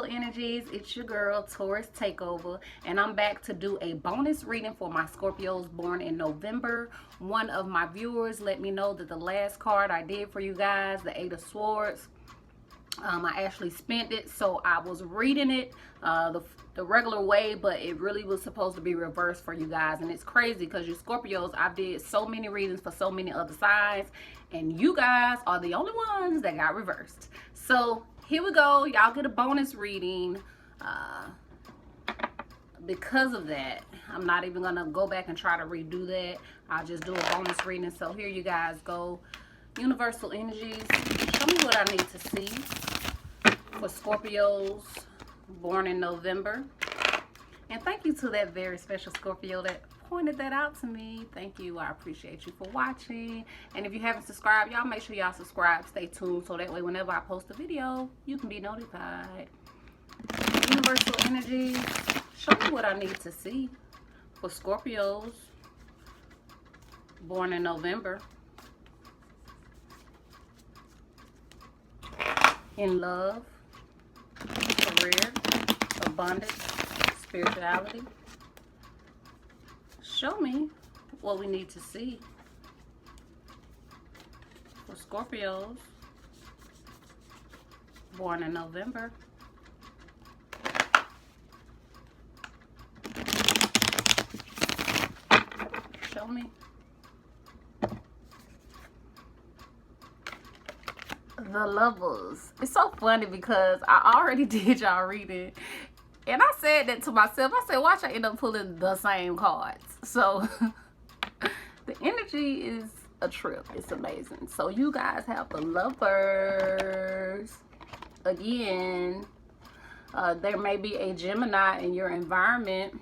Energies, it's your girl Taurus Takeover, and I'm back to do a bonus reading for my Scorpios born in November. One of my viewers let me know that the last card I did for you guys, the Eight of Swords, I actually spent it, so I was reading it the regular way, but it really was supposed to be reversed for you guys. And it's crazy because you Scorpios, I did so many readings for so many other signs, and you guys are the only ones that got reversed. So here we go. Y'all get a bonus reading. Because of that, I'm not even gonna go back and try to redo that. I'll just do a bonus reading. So here you guys go. Universal Energies, show me what I need to see for Scorpios born in November. And thank you to that very special Scorpio that pointed that out to me. Thank you. I appreciate you for watching. And if you haven't subscribed, y'all make sure y'all subscribe. Stay tuned so that way whenever I post a video, you can be notified. Universal Energies, show me what I need to see for Scorpios born in November. In love, career, abundance, spirituality. Show me what we need to see for Scorpios born in November. Show me. The Lovers. It's so funny because I already did y'all reading, and I said that to myself. I said, watch, I end up pulling the same cards. So the energy is a trip. It's amazing. So you guys have the Lovers again. There may be a Gemini in your environment,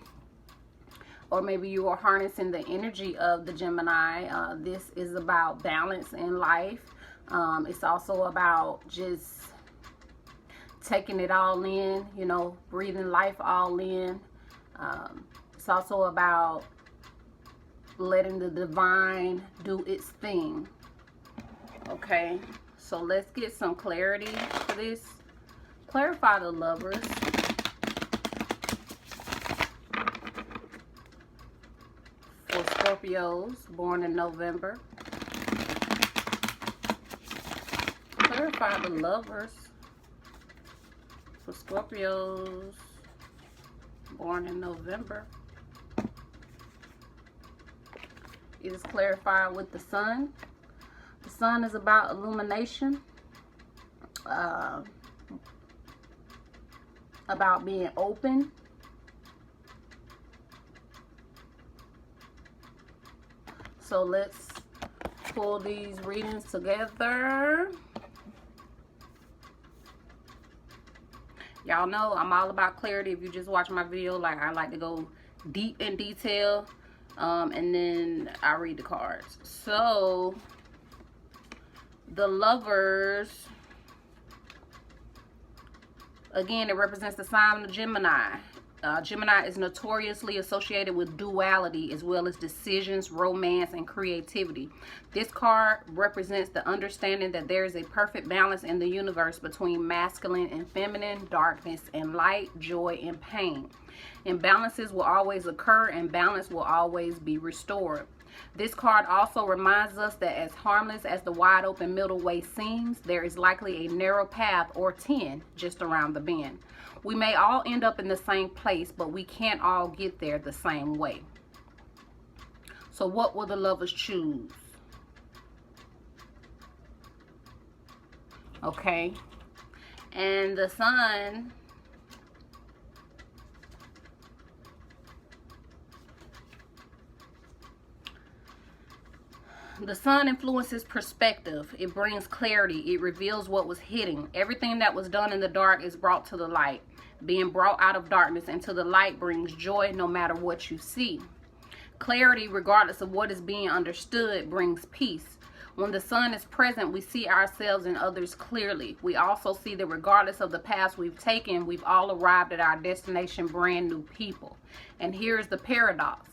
or maybe you are harnessing the energy of the Gemini. This is about balance in life. It's also about just taking it all in, you know, breathing life all in. It's also about letting the divine do its thing. Okay, so let's get some clarity for this. Clarify the Lovers. For Scorpios born in November. Clarify the Lovers for Scorpios born in November. It is clarified with the Sun. The Sun is about illumination, about being open, so let's pull these readings together. Y'all know I'm all about clarity. If you just watch my video, like, I like to go deep in detail, and then I read the cards. So the Lovers, again, it represents the sign of Gemini. Gemini is notoriously associated with duality as well as decisions, romance, and creativity. This card represents the understanding that there is a perfect balance in the universe between masculine and feminine, darkness and light, joy and pain. Imbalances will always occur, and balance will always be restored. This card also reminds us that as harmless as the wide open middle way seems, there is likely a narrow path or 10 just around the bend. We may all end up in the same place, but we can't all get there the same way. So what will the Lovers choose? Okay. And the Sun, the Sun influences perspective. It brings clarity. It reveals what was hidden. Everything that was done in the dark is brought to the light. Being brought out of darkness into the light brings joy no matter what you see. Clarity, regardless of what is being understood, brings peace. When the Sun is present, we see ourselves and others clearly. We also see that regardless of the paths we've taken, we've all arrived at our destination brand new people. And here's the paradox.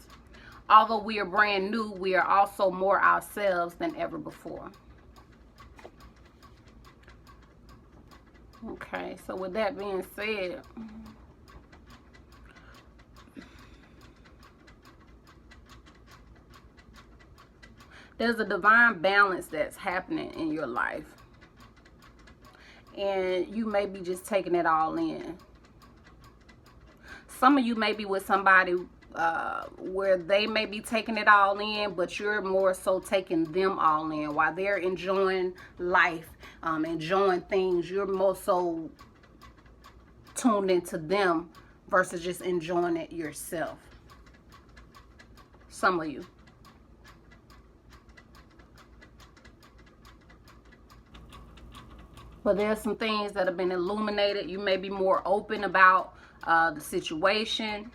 Although we are brand new, we are also more ourselves than ever before. Okay, so with that being said, there's a divine balance that's happening in your life. And you may be just taking it all in. Some of you may be with somebody where they may be taking it all in, but you're more so taking them all in. While they're enjoying life, enjoying things, you're more so tuned into them versus just enjoying it yourself. Some of you. But there's some things that have been illuminated. You may be more open about the situation.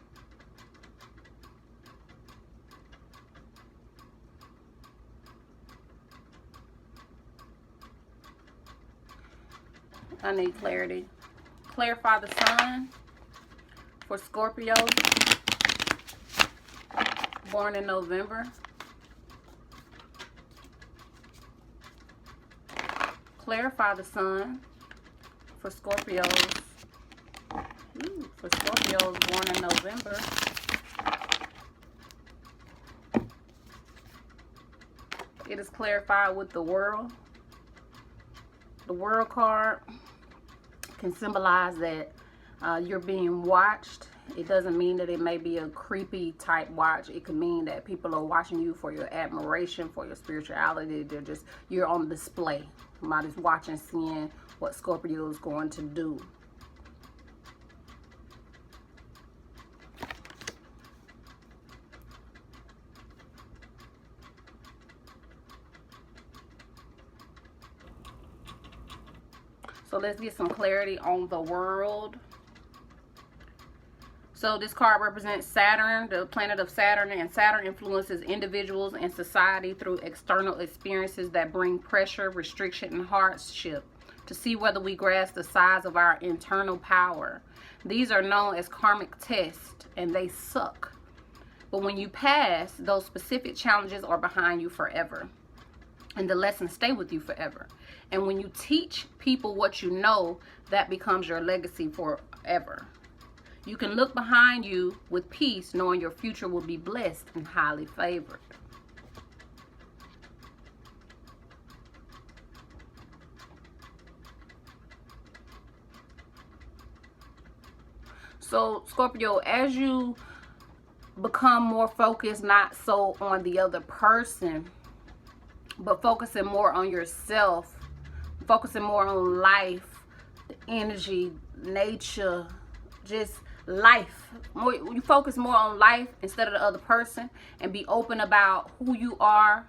I need clarity. Clarify the sun for Scorpios born in November. Clarify the sun for Scorpios. For Scorpios born in November. It is clarified with the world. The world card can symbolize that you're being watched. It doesn't mean that it may be a creepy type watch. It could mean that people are watching you for your admiration, for your spirituality. You're on display. Somebody's watching, seeing what Scorpio is going to do. So let's get some clarity on the world. So this card represents Saturn, the planet of Saturn, and Saturn influences individuals and society through external experiences that bring pressure, restriction, and hardship to see whether we grasp the size of our internal power. These are known as karmic tests, and they suck. But when you pass, those specific challenges are behind you forever, and the lessons stay with you forever. And when you teach people what you know, that becomes your legacy forever. You can look behind you with peace, knowing your future will be blessed and highly favored. So, Scorpio, as you become more focused, not so on the other person, but focusing more on yourself, focusing more on life, the energy, nature, just life. You focus more on life instead of the other person, and be open about who you are.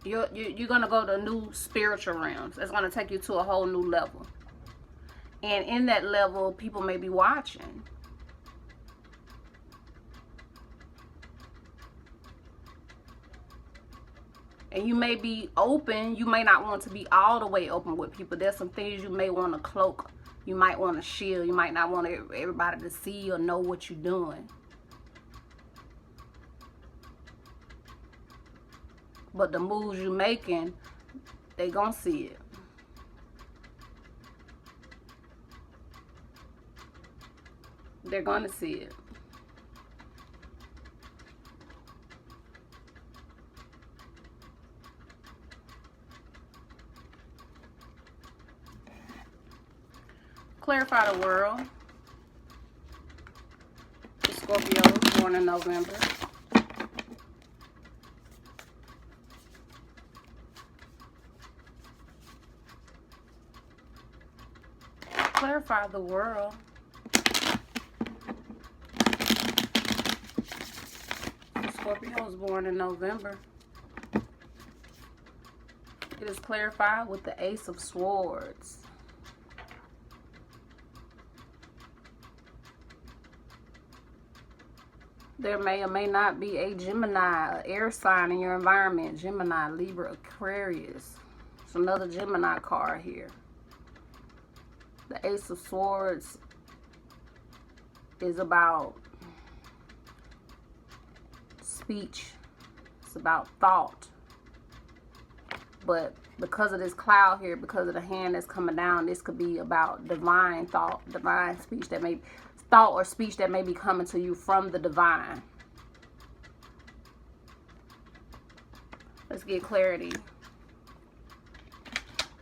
You're gonna go to new spiritual realms. It's gonna take you to a whole new level, and in that level, people may be watching. And you may be open. You may not want to be all the way open with people. There's some things you may want to cloak. You might want to shield. You might not want everybody to see or know what you're doing. But the moves you're making, they gonna see it. They're gonna see it. Clarify the world. The Scorpios born in November. Clarify the world. The Scorpios born in November. It is clarified with the Ace of Swords. There may or may not be a Gemini, air sign in your environment. Gemini, Libra, Aquarius. It's another Gemini card here. The Ace of Swords is about speech. It's about thought. But because of this cloud here, because of the hand that's coming down, this could be about divine thought, divine speech that may, thought or speech that may be coming to you from the divine. Let's get clarity.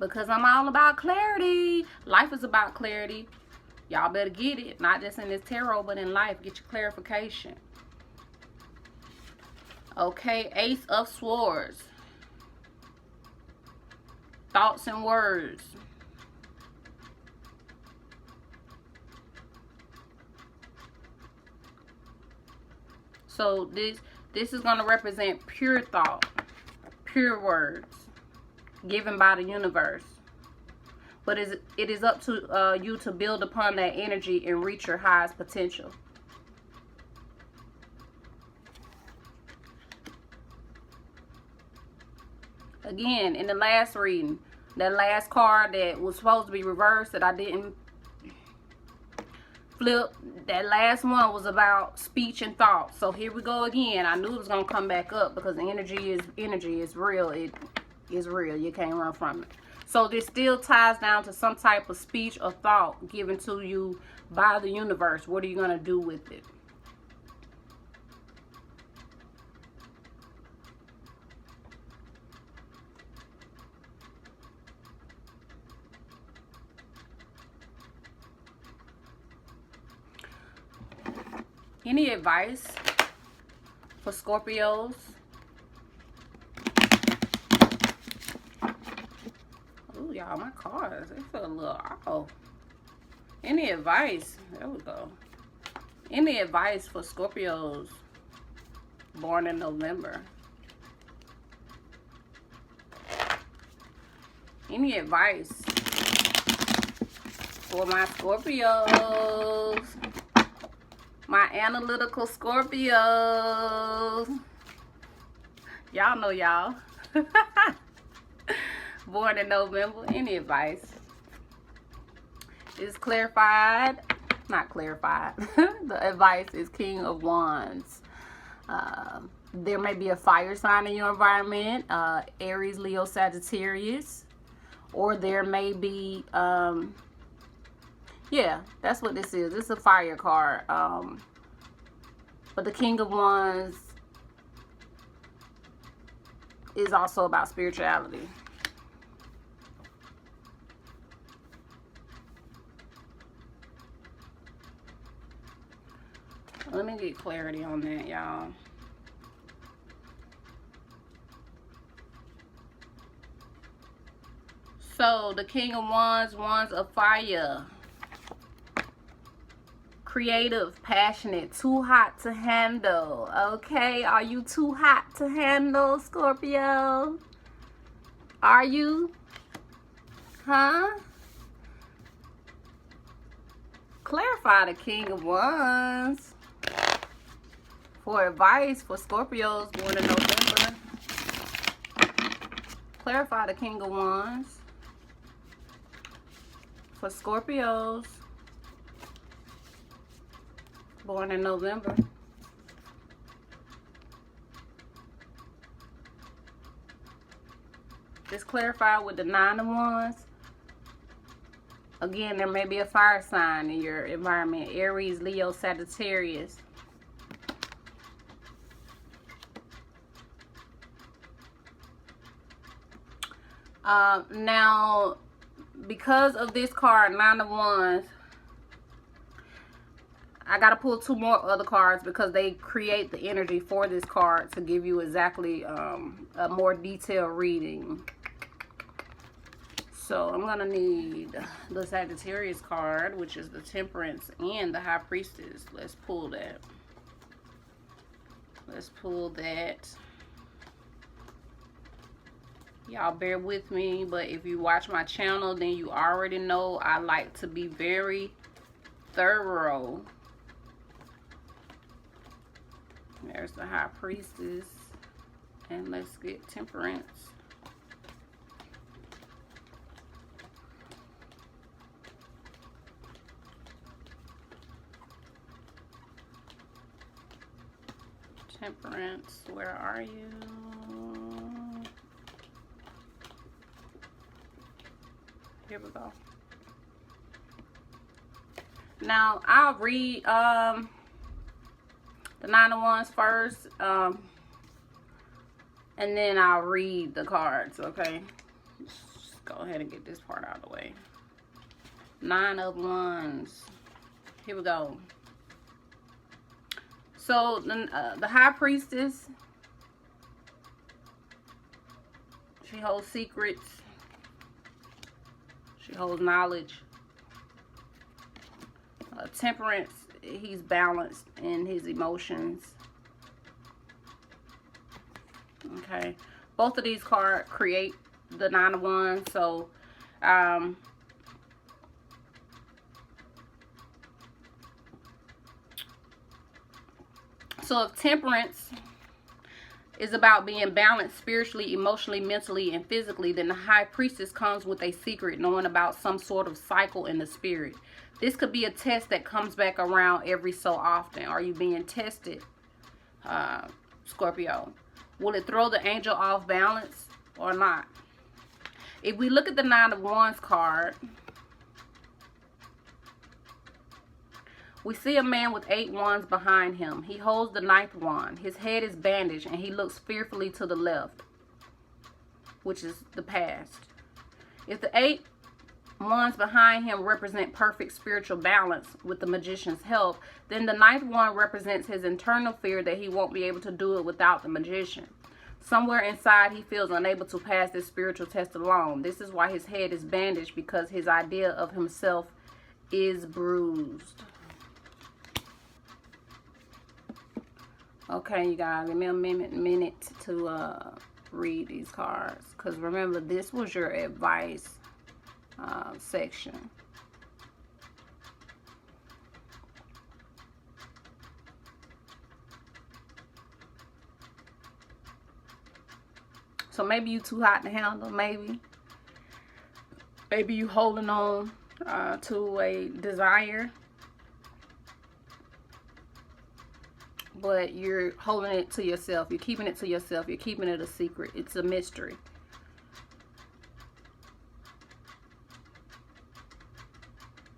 Because I'm all about clarity. Life is about clarity. Y'all better get it. Not just in this tarot, but in life. Get your clarification. Okay, Ace of Swords. Thoughts and words. So this is going to represent pure thought, pure words given by the universe. But it is up to you to build upon that energy and reach your highest potential. Again, in the last reading, that last card that was supposed to be reversed that I didn't flip, that last one was about speech and thought. So here we go again. I knew it was going to come back up because energy is real. It is real. You can't run from it. So this still ties down to some type of speech or thought given to you by the universe. What are you going to do with it? Any advice for Scorpios? Ooh, y'all, my cards, they feel a little off. Any advice? There we go. Any advice for Scorpios born in November? Any advice for my Scorpios? My analytical Scorpios. Y'all know y'all. Born in November. Any advice? Is clarified. Not clarified. The advice is King of Wands. There may be a fire sign in your environment. Aries, Leo, Sagittarius. Or there may be... yeah, that's what this is. It's a fire card. But the King of Wands is also about spirituality. Let me get clarity on that, y'all. So, the King of Wands, Wands of Fire. Creative, passionate, too hot to handle. Okay, are you too hot to handle, Scorpio? Are you? Huh? Clarify the King of Wands. For advice for Scorpios born in November. Clarify the King of Wands. For Scorpios born in November. Just clarify with the Nine of Wands. Again, there may be a fire sign in your environment. Aries, Leo, Sagittarius. Now, because of this card, Nine of Wands, I got to pull two more other cards because they create the energy for this card to give you exactly a more detailed reading. So I'm going to need the Sagittarius card, which is the Temperance and the High Priestess. Let's pull that. Let's pull that. Y'all bear with me, but if you watch my channel, then you already know I like to be very thorough. There's the High Priestess. And let's get Temperance. Temperance, where are you? Here we go. Now, I'll read the Nine of Wands first. And then I'll read the cards, okay? Just go ahead and get this part out of the way. Nine of Wands. Here we go. So, the High Priestess, she holds secrets. She holds knowledge. Temperance, he's balanced in his emotions. Okay. Both of these cards create the Nine of Wands. So, so if Temperance is about being balanced spiritually, emotionally, mentally, and physically, then the High Priestess comes with a secret, knowing about some sort of cycle in the spirit. This could be a test that comes back around every so often. Are you being tested, Scorpio? Will it throw the angel off balance or not? If we look at the Nine of Wands card, we see a man with 8 wands behind him. He holds the 9th wand. His head is bandaged and he looks fearfully to the left, which is the past. If the 8 wands behind him represent perfect spiritual balance with the magician's help, then the 9th wand represents his internal fear that he won't be able to do it without the magician. Somewhere inside, he feels unable to pass this spiritual test alone. This is why his head is bandaged, because his idea of himself is bruised. Okay, you guys, give me a minute to read these cards, because remember, this was your advice section. So maybe you too hot to handle, maybe you holding on to a desire, but you're holding it to yourself. You're keeping it to yourself. You're keeping it a secret. It's a mystery.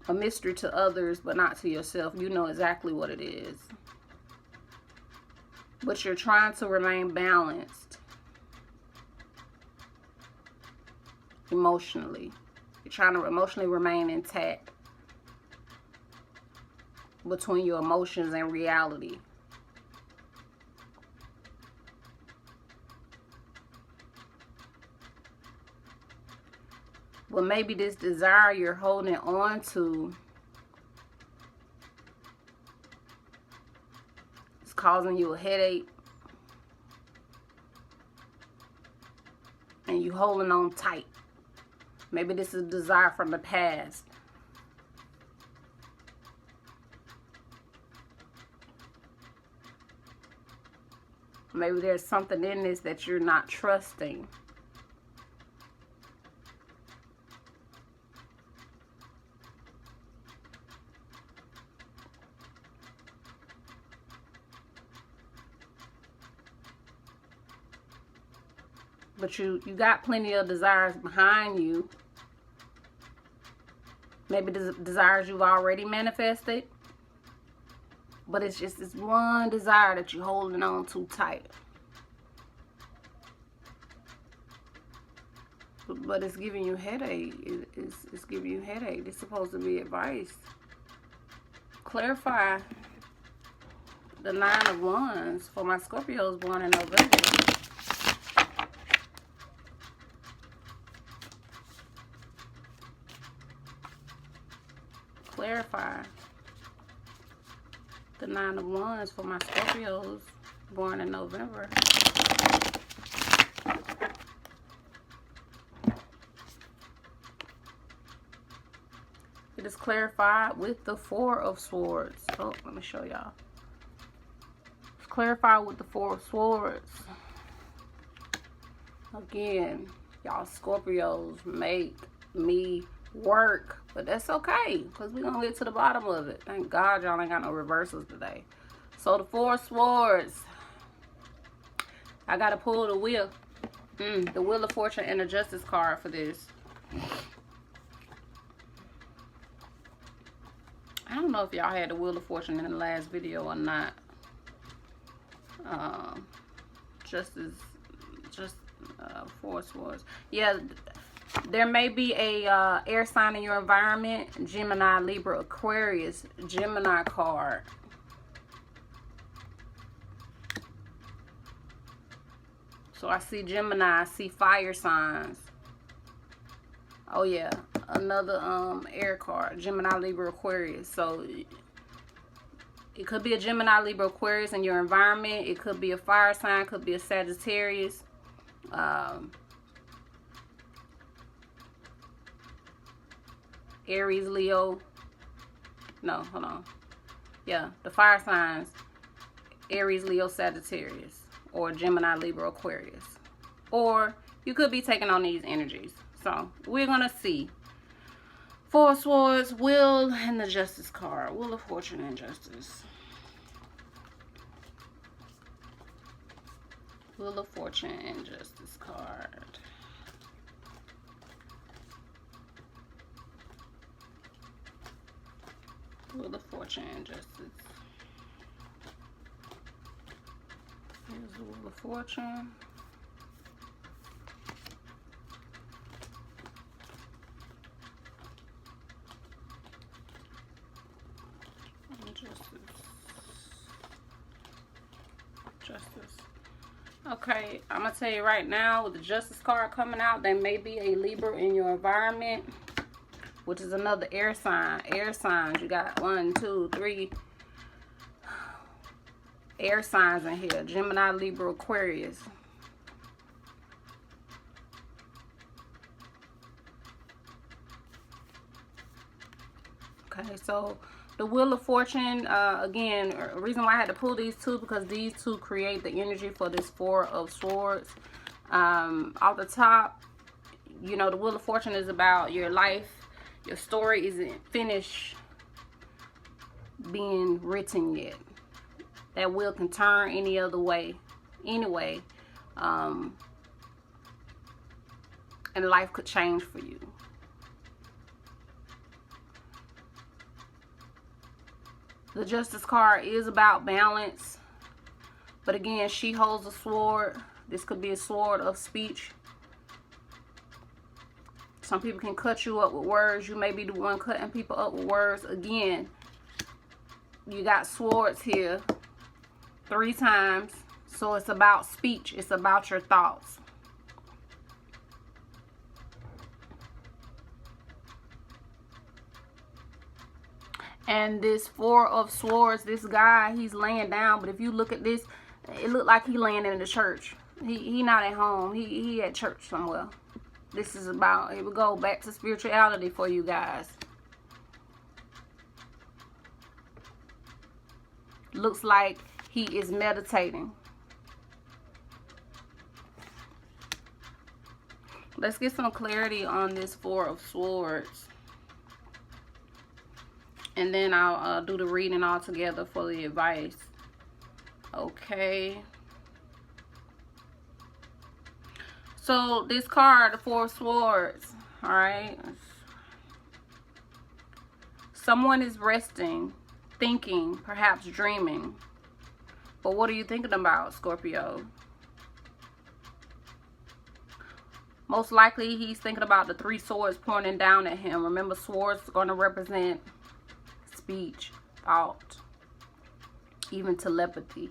A mystery to others, but not to yourself. You know exactly what it is. But you're trying to remain balanced emotionally. You're trying to emotionally remain intact between your emotions and reality. Well, maybe this desire you're holding on to is causing you a headache, and you holding on tight. Maybe this is a desire from the past. Maybe there's something in this that you're not trusting. But you got plenty of desires behind you. Maybe desires you've already manifested. But it's just this one desire that you're holding on too tight. But it's giving you headache. It's giving you headache. It's supposed to be advice. Clarify the Nine of Wands for my Scorpios born in November. Clarify the Nine of Wands for my Scorpios born in November. It is clarified with the Four of Swords. Oh, let me show y'all. It's clarified with the Four of Swords. Again, y'all Scorpios make me work, but that's okay, because we're gonna get to the bottom of it. Thank God y'all ain't got no reversals today. So the Four of Swords, I gotta pull the wheel. The Wheel of Fortune and the Justice card for this. I don't know if y'all had the Wheel of Fortune in the last video or not. Four Swords. Yeah, there may be a air sign in your environment. Gemini, Libra, Aquarius. Gemini card. So I see Gemini, I see fire signs. Oh yeah, another air card. Gemini, Libra, Aquarius. So it could be a Gemini, Libra, Aquarius in your environment. It could be a fire sign, could be a Sagittarius. Aries, Leo. No, hold on. Yeah, the fire signs. Aries, Leo, Sagittarius. Or Gemini, Libra, Aquarius. Or you could be taking on these energies. So we're going to see. Four of Swords, Wheel, and the Justice card. Wheel of Fortune and Justice. Wheel of Fortune and Justice card. Wheel of Fortune and Justice. Here's the Wheel of Fortune. And Justice. Okay, I'm going to tell you right now, with the Justice card coming out, there may be a Libra in your environment, which is another air sign. Air signs, you got 1, 2, 3 air signs in here. Gemini, Libra, Aquarius. Okay, so the Wheel of Fortune, again, the reason why I had to pull these two, because these two create the energy for this Four of Swords. Off the top, you know, the Wheel of Fortune is about your life. Your story isn't finished being written yet. That wheel can turn any other way, anyway, and life could change for you. The Justice card is about balance, but again, she holds a sword. This could be a sword of speech. Some people can cut you up with words. You may be the one cutting people up with words. Again, you got swords here 3 times. So it's about speech. It's about your thoughts. And this Four of Swords, this guy, he's laying down. But if you look at this, it looked like he laying in the church. He not at home. He at church somewhere. This is about, here we go, back to spirituality for you guys. Looks like he is meditating. Let's get some clarity on this Four of Swords. And then I'll do the reading all together for the advice. Okay. So this card, the Four of Swords, all right. Someone is resting, thinking, perhaps dreaming. But what are you thinking about, Scorpio? Most likely he's thinking about the 3 swords pointing down at him. Remember, swords are going to represent speech, thought, even telepathy.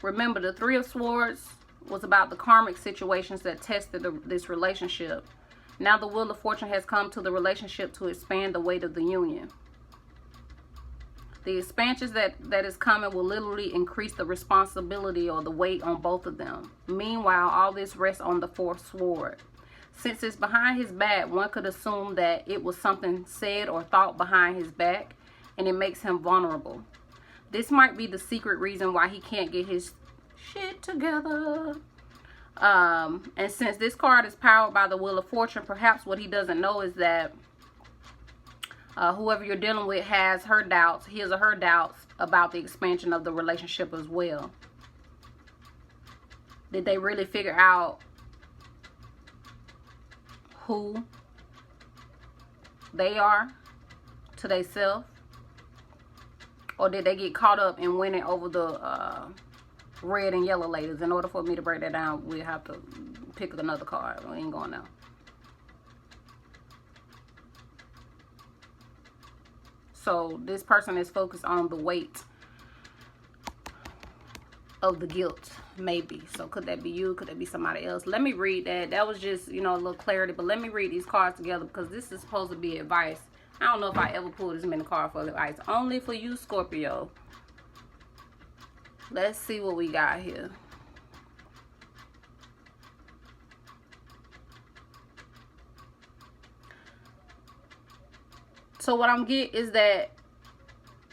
Remember, the 3 of Swords was about the karmic situations that tested this relationship. Now the Wheel of Fortune has come to the relationship to expand the weight of the union. The expansions that is coming will literally increase the responsibility or the weight on both of them. Meanwhile, all this rests on the 4th sword. Since it's behind his back, one could assume that it was something said or thought behind his back, and it makes him vulnerable. This might be the secret reason why he can't get his shit together. And since this card is powered by the Wheel of Fortune, perhaps what he doesn't know is that whoever you're dealing with has her doubts, his or her doubts about the expansion of the relationship as well. Did they really figure out who they are to themselves? Or did they get caught up in winning over the red and yellow ladies? In order for me to break that down, we have to pick another card. We ain't going now. So this person is focused on the weight of the guilt, maybe. So could that be you? Could that be somebody else? Let me read that. That was just, you know, a little clarity. But let me read these cards together, because this is supposed to be advice. I don't know if I ever pulled this many cards for advice. Only for you, Scorpio. Let's see what we got here. So what I'm getting is that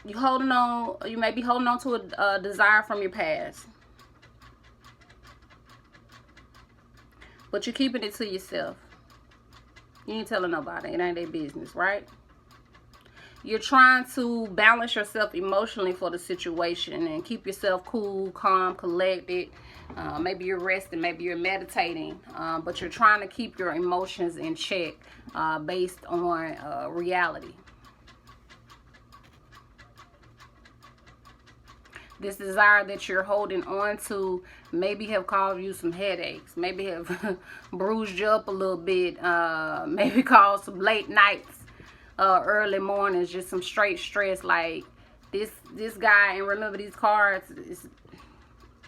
you holding on, you may be holding on to a desire from your past, but you're keeping it to yourself. You ain't telling nobody. It ain't their business, right? You're trying to balance yourself emotionally for the situation and keep yourself cool, calm, collected. Maybe you're resting, maybe you're meditating, but you're trying to keep your emotions in check based on reality. This desire that you're holding on to maybe have caused you some headaches, maybe have bruised you up a little bit, maybe caused some late nights, early mornings, just some straight stress. Like this guy, and remember these cards is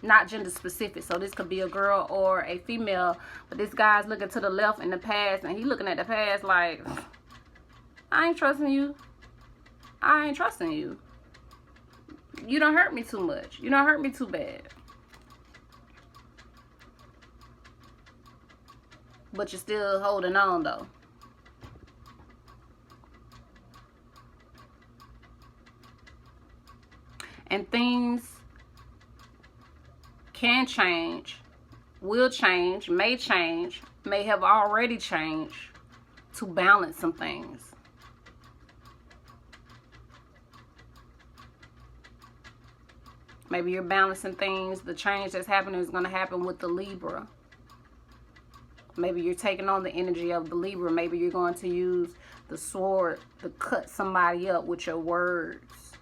not gender specific, so this could be a girl or a female, but this guy's looking to the left in the past, and he looking at the past like, I ain't trusting you. I ain't trusting you. You don't hurt me too much. You don't hurt me too bad. But you're still holding on though. And things can change, will change, may have already changed to balance some things. Maybe you're balancing things. The change that's happening is going to happen with the Libra. Maybe you're taking on the energy of the Libra. Maybe you're going to use the sword to cut somebody up with your words.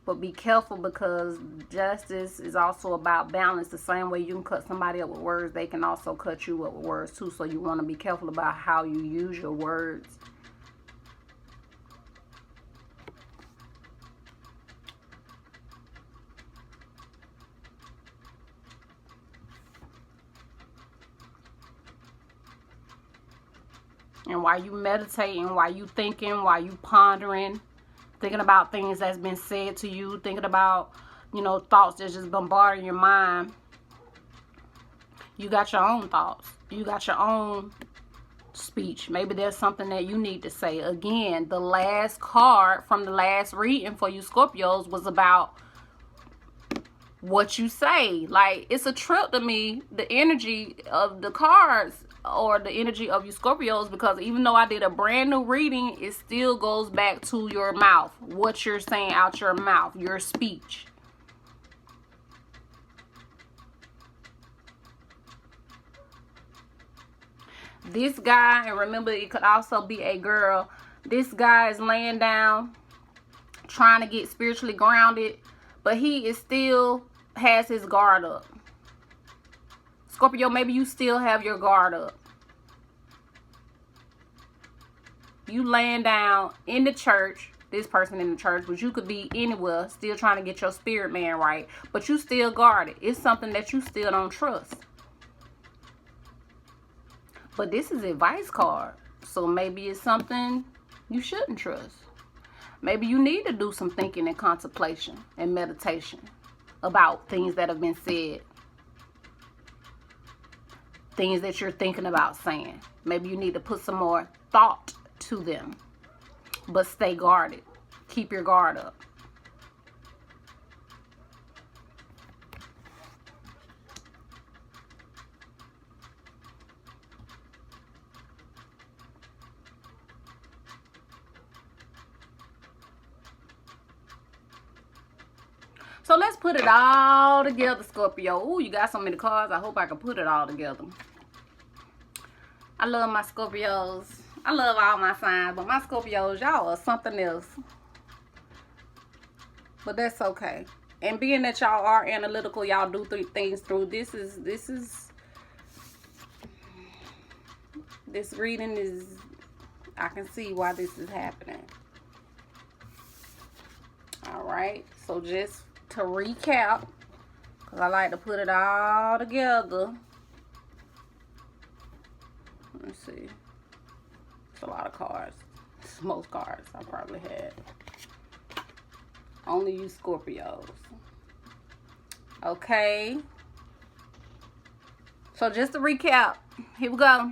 But be careful, because justice is also about balance. The same way you can cut somebody up with words, they can also cut you up with words too. So you want to be careful about how you use your words. And while you meditating, while you thinking, while you pondering, thinking about things that's been said to you, thinking about, you know, thoughts that's just bombarding your mind, you got your own thoughts. You got your own speech. Maybe there's something that you need to say. Again, the last card from the last reading for you Scorpios was about what you say. Like, it's a trip to me, the energy of the cards, or the energy of you Scorpios, because even though I did a brand new reading, it still goes back to your mouth, what you're saying out your mouth, your speech. This guy, and remember it could also be a girl, this guy is laying down trying to get spiritually grounded, but he is still has his guard up. Scorpio, maybe you still have your guard up. You laying down in the church, this person in the church, but you could be anywhere, still trying to get your spirit man right, but you still guarded. It's something that you still don't trust. But this is advice card, so maybe it's something you shouldn't trust. Maybe you need to do some thinking and contemplation and meditation about things that have been said. Things that you're thinking about saying. Maybe you need to put some more thought to them. But stay guarded. Keep your guard up. So let's put it all together, Scorpio. Ooh, you got so many cards. I hope I can put it all together. I love my Scorpios. I love all my signs, but my Scorpios, y'all are something else. But that's okay. And being that y'all are analytical, y'all do things through. This reading is, I can see why this is happening. All right. So just to recap, because I like to put it all together. Let's see. It's a lot of cards. It's most cards I probably had. Only you Scorpios. Okay. So just to recap, here we go.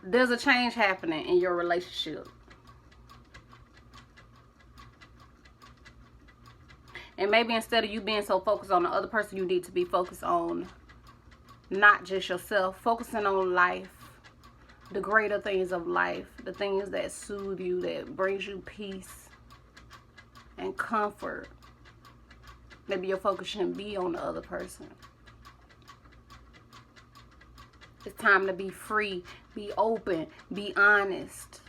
There's a change happening in your relationship. And maybe instead of you being so focused on the other person, you need to be focused on not just yourself, focusing on life, the greater things of life, the things that soothe you, that brings you peace and comfort. Maybe your focus shouldn't be on the other person. It's time to be free, be open, be honest.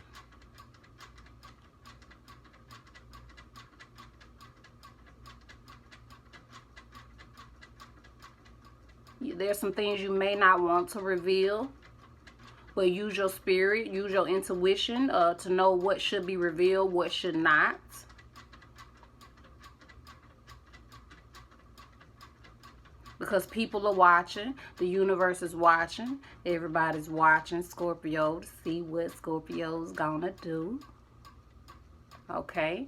There's some things you may not want to reveal, but use your spirit, use your intuition to know what should be revealed, what should not. Because people are watching, the universe is watching, everybody's watching Scorpio to see what Scorpio's gonna do. Okay?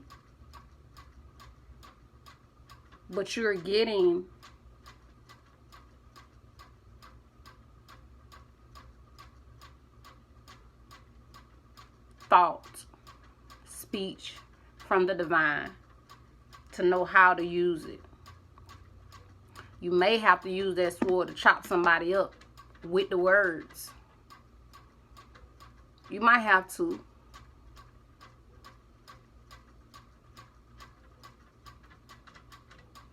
But you're getting thought, speech from the divine to know how to use it. You may have to use that sword to chop somebody up with the words. You might have to.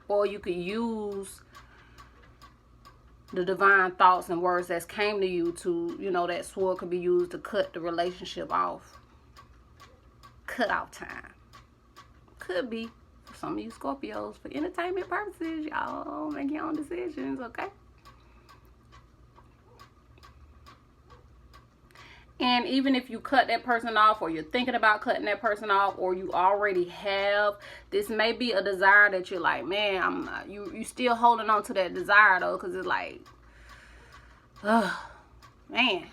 Or you could use the divine thoughts and words that came to you to, you know, that sword could be used to cut the relationship off. Cut off time. Could be for some of you Scorpios for entertainment purposes. Y'all make your own decisions, okay? And even if you cut that person off, or you're thinking about cutting that person off, or you already have, this may be a desire that you're like, man, I'm not, you still holding on to that desire though, because it's like, man.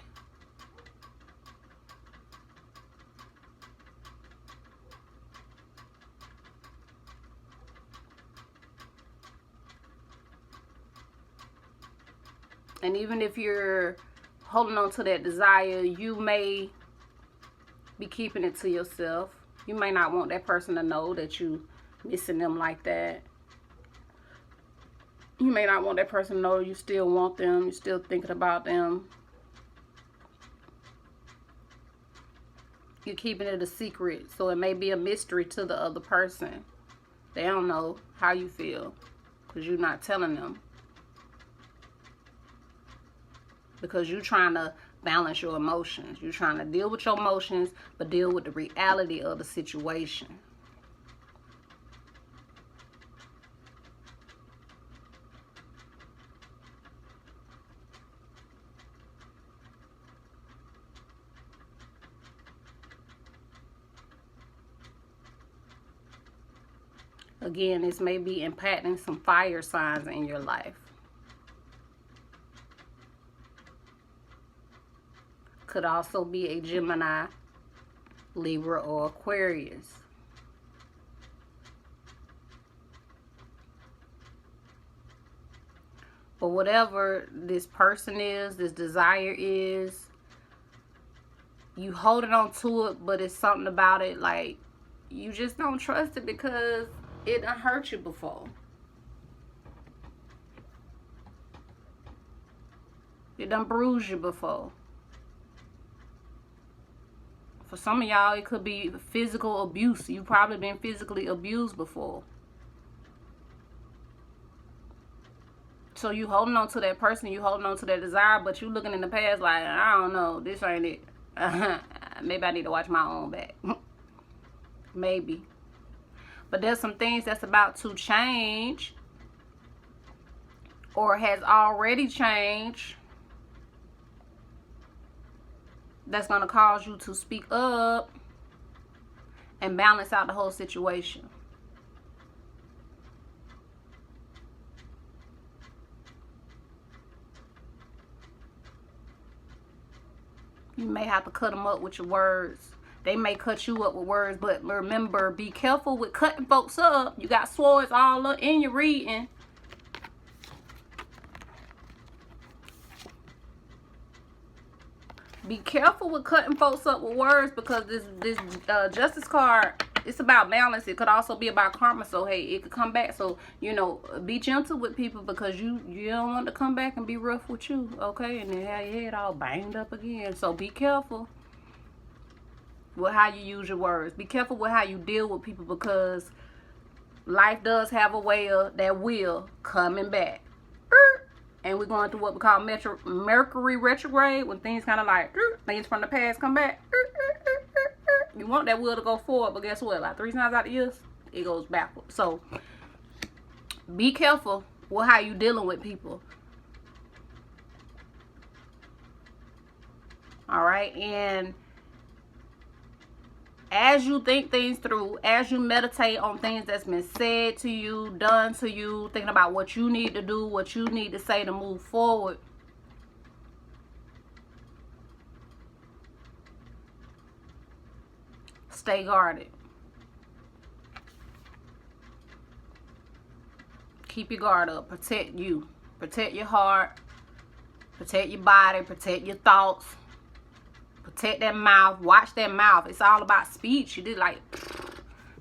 And even if you're holding on to that desire, you may be keeping it to yourself. You may not want that person to know that you missing them like that. You may not want that person to know you still want them, you're still thinking about them. You're keeping it a secret, so it may be a mystery to the other person. They don't know how you feel because you're not telling them. Because you're trying to balance your emotions. You're trying to deal with your emotions, but deal with the reality of the situation. Again, this may be impacting some fire signs in your life. Could also be a Gemini, Libra, or Aquarius. But whatever this person is, this desire is, you holding on to it, but it's something about it like you just don't trust it because it done hurt you before. It done bruised you before. For some of y'all, it could be physical abuse. You've probably been physically abused before. So you holding on to that person, you holding on to that desire, but you looking in the past like, I don't know, this ain't it. Maybe I need to watch my own back. Maybe. But there's some things that's about to change, or has already changed, that's going to cause you to speak up and balance out the whole situation. You may have to cut them up with your words. They may cut you up with words, but remember, be careful with cutting folks up. You got swords all up in your reading. Be careful with cutting folks up with words, because this justice card, it's about balance. It could also be about karma. So hey, it could come back. So you know, be gentle with people, because you don't want to come back and be rough with you, okay? And then have your head all banged up again. So be careful with how you use your words. Be careful with how you deal with people, because life does have a way of that wheel coming back. And we're going through what we call Mercury retrograde, when things kind of like, things from the past come back. You want that wheel to go forward, but guess what? Like 3 times out of years, it goes backwards. So be careful with how you dealing with people. All right. And as you think things through, as you meditate on things that's been said to you, done to you, thinking about what you need to do, what you need to say to move forward, stay guarded. Keep your guard up. Protect you. Protect your heart. Protect your body. Protect your thoughts. Protect that mouth. Watch that mouth. It's all about speech. You did like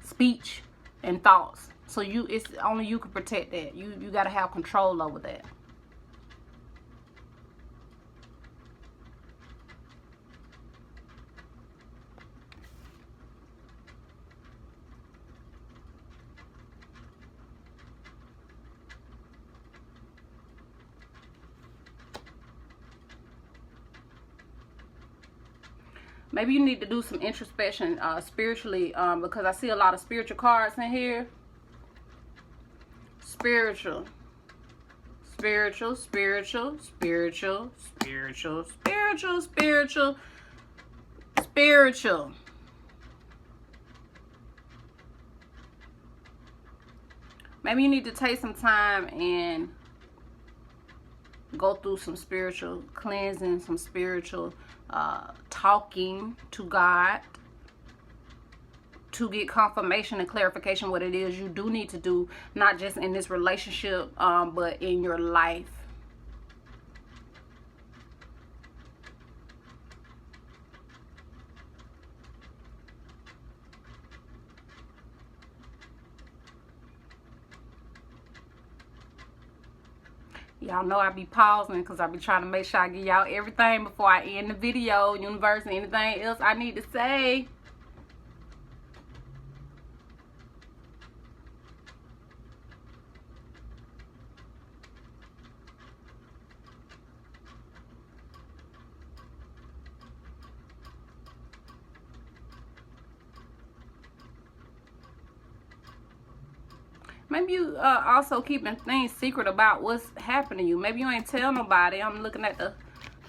speech and thoughts. So it's only you can protect that. You got to have control over that. Maybe you need to do some introspection spiritually, because I see a lot of spiritual cards in here. Spiritual. Spiritual, spiritual, spiritual, spiritual, spiritual, spiritual, spiritual. Maybe you need to take some time and go through some spiritual cleansing, some spiritual talking to God, to get confirmation and clarification what it is you do need to do, not just in this relationship, but in your life. Y'all know I be pausing because I be trying to make sure I give y'all everything before I end the video. Universe and anything else I need to say. Maybe you also keeping things secret about what's happening to you. Maybe you ain't tell nobody. I'm looking at the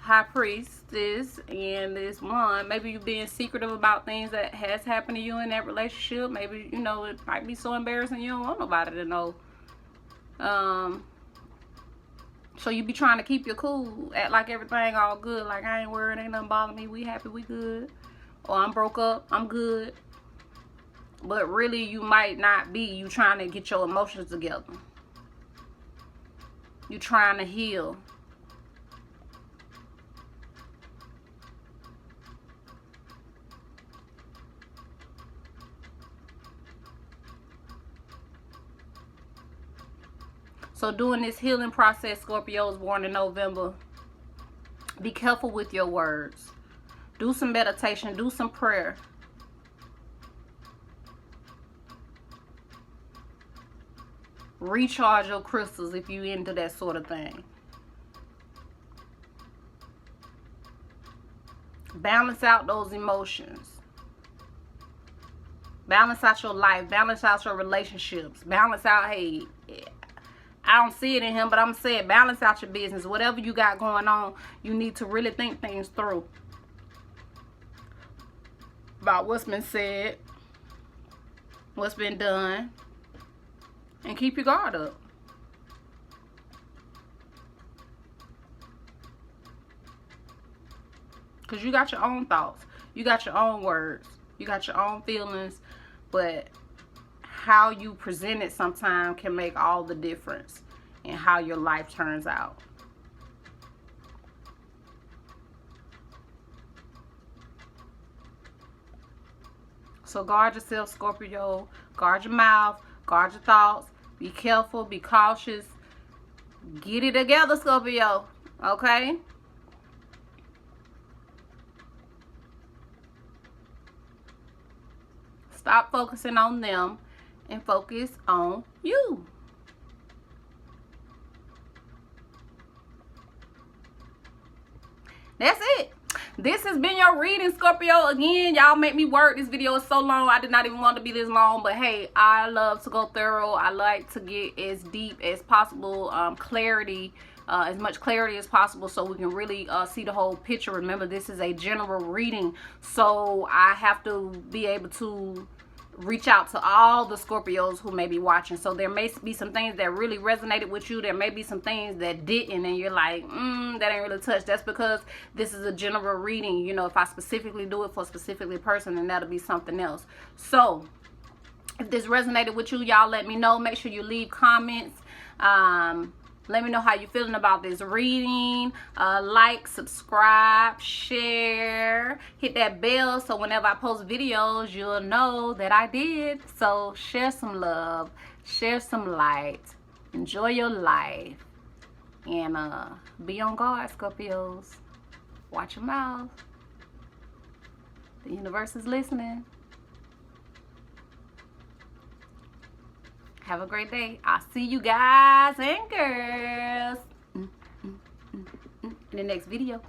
High Priestess and this one. Maybe you being secretive about things that has happened to you in that relationship. Maybe, you know, it might be so embarrassing you don't want nobody to know. So you be trying to keep your cool. Act like everything all good. Like, I ain't worried. Ain't nothing bothering me. We happy. We good. Or I'm broke up. I'm good. But really, you might not be. You trying to get your emotions together. You trying to heal. So during this healing process, Scorpios born in November, be careful with your words. Do some meditation. Do some prayer. Recharge your crystals if you into that sort of thing. Balance out those emotions. Balance out your life. Balance out your relationships. Balance out, hey, I don't see it in him, but I'm saying balance out your business. Whatever you got going on, you need to really think things through about what's been said, what's been done, and keep your guard up. Because you got your own thoughts. You got your own words. You got your own feelings. But how you present it sometimes can make all the difference in how your life turns out. So guard yourself, Scorpio. Guard your mouth. Guard your thoughts. Be careful. Be cautious. Get it together, Scorpio. Okay? Stop focusing on them and focus on you. That's it. This has been your reading, Scorpio. Again, y'all make me work. This video is so long. I did not even want to be this long. But hey, I love to go thorough. I like to get as deep as possible. Clarity. As much clarity as possible so we can really see the whole picture. Remember, this is a general reading. So I have to be able to reach out to all the Scorpios who may be watching. So there may be some things that really resonated with you. There may be some things that didn't, and you're like, that ain't really touched. That's because this is a general reading. You know, if I specifically do it for a specific person, then that'll be something else. So if this resonated with you, y'all let me know. Make sure you leave comments. Let me know how you're feeling about this reading. Like, subscribe, share, hit that bell so whenever I post videos, you'll know that I did. So share some love, share some light, enjoy your life, and be on guard, Scorpios. Watch your mouth. The universe is listening. Have a great day. I'll see you guys and girls in the next video.